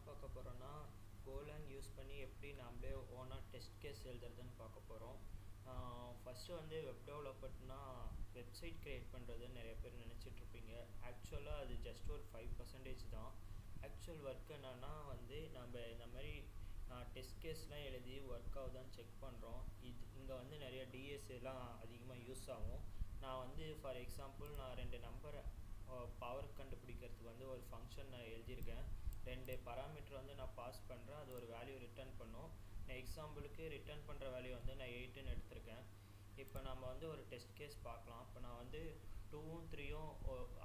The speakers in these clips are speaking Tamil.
பார்க்க போகிறோன்னா கோலாங் யூஸ் பண்ணி எப்படி நம்மளே ஓனாக டெஸ்ட் கேஸ் எழுதுறதுன்னு பார்க்க போகிறோம். ஃபஸ்ட்டு வந்து வெப் டெவலப்பர்னா வெப்சைட் க்ரியேட் பண்ணுறதுன்னு நிறைய பேர் நினச்சிட்ருப்பீங்க. ஆக்சுவலாக அது ஜஸ்ட் ஒரு 5% தான். ஆக்சுவல் ஒர்க் என்னன்னா வந்து நம்ம இந்த மாதிரி டெஸ்ட் கேஸ்லாம் எழுதி ஒர்க் ஆகுதான்னு செக் பண்ணுறோம். இங்கே வந்து நிறைய டிஎஸ்ஏலாம் அதிகமாக யூஸ் ஆகும். நான் வந்து ஃபார் எக்ஸாம்பிள் நான் 2 நம்பரை பவர் கண்டுபிடிக்கிறதுக்கு வந்து ஒரு ஃபங்க்ஷன் நான் எழுதியிருக்கேன். 2 பராமீட்டர் வந்து நான் பாஸ் பண்ணுறேன், அது ஒரு வேல்யூ ரிட்டர்ன் பண்ணும். நான் எக்ஸாம்பிளுக்கு ரிட்டர்ன் பண்ணுற வேல்யூ வந்து நான் 8ன்னு எடுத்திருக்கேன். இப்போ நம்ம வந்து ஒரு டெஸ்ட் கேஸ் பார்க்கலாம். இப்போ நான் வந்து 2ம் 3யும்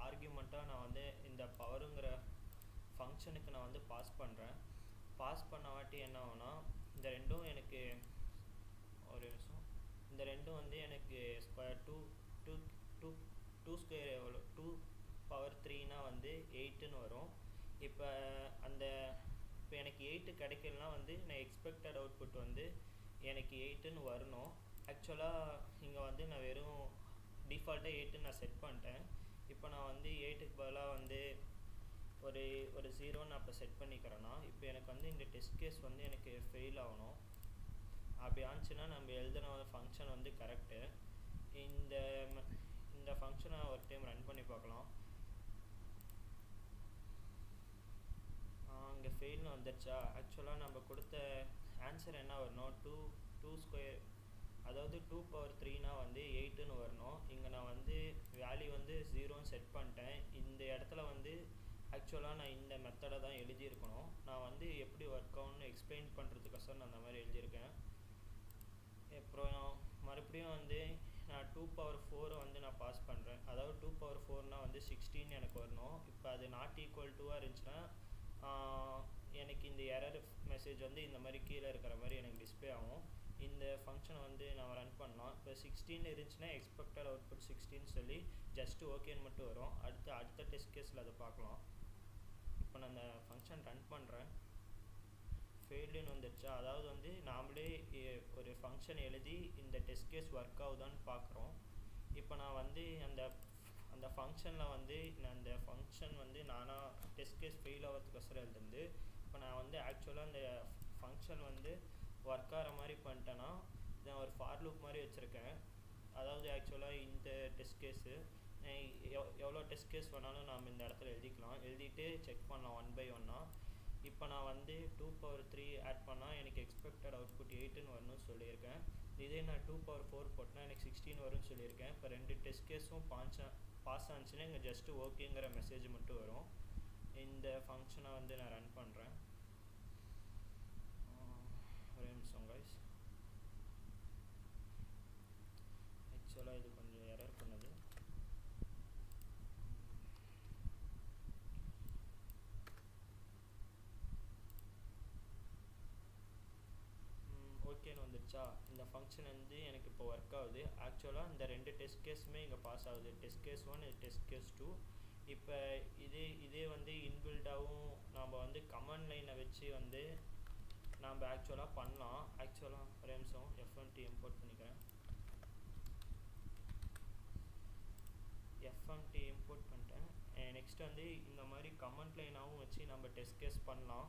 ஆர்கியூமெண்ட்டாக நான் வந்து இந்த பவருங்கிற ஃபங்க்ஷனுக்கு நான் வந்து பாஸ் பண்ணுறேன். பாஸ் பண்ண வாட்டி என்ன ஆகும்னா இந்த ரெண்டும் எனக்கு ஒரு நிமிஷம் இந்த ரெண்டும் வந்து எனக்கு ஸ்கொயர் 2 ஸ்கொயர் எவ்வளோ 2 பவர் 3னா வந்து 8ன்னு வரும். இப்போ எனக்கு 8 கிடைக்கலனா வந்து நான் எக்ஸ்பெக்டட் அவுட்புட் வந்து எனக்கு 8ன்னு வரணும். ஆக்சுவலாக இங்கே வந்து நான் வெறும் டிஃபால்ட்டாக 8ன்னு நான் செட் பண்ணிட்டேன். இப்போ நான் வந்து 8க்கு பதிலாக வந்து ஒரு 0 நான் இப்போ செட் பண்ணிக்கிறேன்னா இப்போ எனக்கு வந்து இந்த டெஸ்ட் கேஸ் வந்து எனக்கு ஃபெயில் ஆகணும். அப்படி ஆச்சுன்னா நம்ம எழுதுன ஃபங்க்ஷன் வந்து கரெக்டு. இந்த ஃபங்க்ஷனை ஒரு டைம் ரன் பண்ணி பார்க்கலாம். இங்கே ஃபெயில்னு வந்துடுச்சா? ஆக்சுவலாக நம்ம கொடுத்த ஆன்சர் என்ன வரணும், 2 ஸ்கொயர், அதாவது 2 பவர் 3னா வந்து 8ன்னு வரணும். இங்கே நான் வந்து வேல்யூ வந்து 0ன்னு செட் பண்ணிட்டேன். இந்த இடத்துல வந்து ஆக்சுவலாக நான் இந்த மெத்தடை தான் எழுதியிருக்கணும். நான் வந்து எப்படி ஒர்க் ஆகும்னு எக்ஸ்பிளைன் பண்ணுறதுக்கோசரம் நான் அந்த மாதிரி எழுதியிருக்கேன். அப்புறம் மறுபடியும் வந்து நான் 2 பவர் 4 வந்து நான் பாஸ் பண்ணுறேன். அதாவது 2 பவர் 4னா வந்து 16 எனக்கு வரணும். இப்போ அது நாட் ஈக்குவல் டுவாக இருந்துச்சுன்னா எனக்கு இந்த எரர் மெசேஜ் வந்து இந்த மாதிரி கீழே இருக்கிற மாதிரி எனக்கு டிஸ்பிளே ஆகும். இந்த ஃபங்க்ஷனை வந்து நான் ரன் பண்ணலாம். இப்போ 16 இருந்துச்சுன்னா எக்ஸ்பெக்டட் அவுட்புட் 16 சொல்லி ஜஸ்ட்டு ஓகேன்னு மட்டும் வரும். அடுத்த டெஸ்ட் கேஸில் அதை பார்க்கலாம். இப்போ நான் அந்த ஃபங்க்ஷன் ரன் பண்ணுறேன். ஃபெயில்டுன்னு வந்துடுச்சா? அதாவது வந்து நாமளே ஒரு ஃபங்க்ஷன் எழுதி இந்த டெஸ்ட் கேஸ் ஒர்க் ஆகுதான்னு பார்க்குறோம். இப்போ நான் வந்து அந்த ஃபங்க்ஷனில் வந்து நான் அந்த ஃபங்க்ஷன் வந்து நானாக டெஸ்ட் கேஸ் ஃபெயில் ஆகிறதுக்கோசரம் எழுதுந்து இப்போ நான் வந்து ஆக்சுவலாக அந்த ஃபங்க்ஷன் வந்து ஒர்க் ஆகிற மாதிரி பண்ணிட்டேன்னா நான் ஒரு ஃபார் லூப் மாதிரி வச்சுருக்கேன். அதாவது ஆக்சுவலாக இந்த டெஸ்ட் கேஸு எவ்வளோ டெஸ்ட் கேஸ் வேணாலும் நாம் இந்த இடத்துல எழுதிட்டு செக் பண்ணலாம் 1 by 1. இப்போ நான் வந்து 2 பவர் 3 ஆட் பண்ணால் எனக்கு எக்ஸ்பெக்டட் அவுட்புட் 8ன்னு வரணும்னு சொல்லியிருக்கேன். இதே நான் 2 பவர் 4 போட்டேன்னா எனக்கு 16 வரும்னு சொல்லியிருக்கேன். இப்போ 2 டெஸ்ட் கேஸும் பாஸ் ஆச்சுன்னா இங்கே ஜஸ்ட்டு ஓகேங்கிற மெசேஜ் மட்டும் வரும். இந்த ஃபங்க்ஷனை வந்து நான் ரன் பண்ணுறேன். ஒரே நிமிஷம் கைஸ். ஆக்சுவலாக இது கொஞ்சம் எரர் பண்ணுது. ஓகேன்னு வந்துடுச்சா? இந்த ஃபங்க்ஷன் வந்து எனக்கு இப்போ ஒர்க் ஆகுது. ஆக்சுவலாக இந்த 2 டெஸ்ட் கேஸுமே இங்கே பாஸ் ஆகுது. Test case 1 test case 2. இப்போ இதே வந்து இன்பில்டாகவும் நாம் வந்து கமாண்ட் லைனை வச்சு வந்து நாம் ஆக்சுவலாக பண்ணலாம். ஆக்சுவலாக ஒரே நிமிஷம் FMT இம்போர்ட் பண்ணிக்கிறேன். FMT இம்போர்ட் பண்ணிட்டேன். நெக்ஸ்ட் வந்து இந்த மாதிரி கமாண்ட் லைனாகவும் வச்சு நம்ம டெஸ்ட் கேஸ் பண்ணலாம்.